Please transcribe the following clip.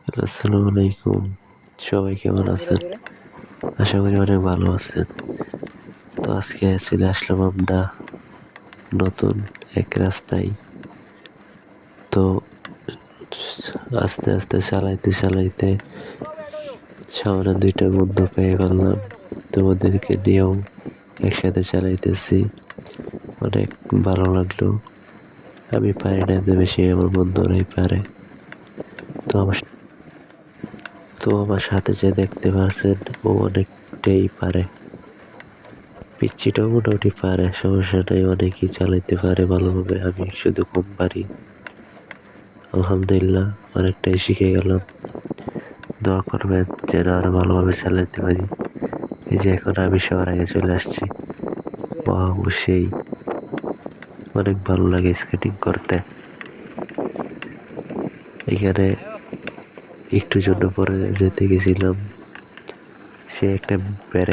আসসালামু আলাইকুম। সবাই কেমন আছেন? আশা করি অনেক ভালো আছেন। তো আজকে চলে আসলাম আমরা নতুন এক রাস্তায়। তো আস্তে আস্তে চালাইতে চালাইতে সামনে দুইটা বন্ধু পেয়ে ফেললাম। তো ওদেরকে নিয়েও একসাথে চালাইতেছি। অনেক ভালো লাগলো। আমি পারি না এত বেশি, আমার বন্ধুরাই পারে। তো আমার সাথে যে দেখতে পাচ্ছেন, ও অনেকটাই পারে। পিচ্চিটাও মোটামুটি পারে, সমস্যা নাই, অনেকেই চালাইতে পারে ভালোভাবে, আমি শুধু কম পারি। আলহামদুলিল্লাহ, অনেকটাই শিখে গেলাম। দোয়া করবেন যেন আরো ভালোভাবে চালাইতে পারি। এই যে এখন আমি সবার আগে চলে আসছি। সেই অনেক ভালো লাগে স্কেটিং করতে। এখানে একটু জন্য পরে যেতে গেছিলাম, সে একটা ব্রেক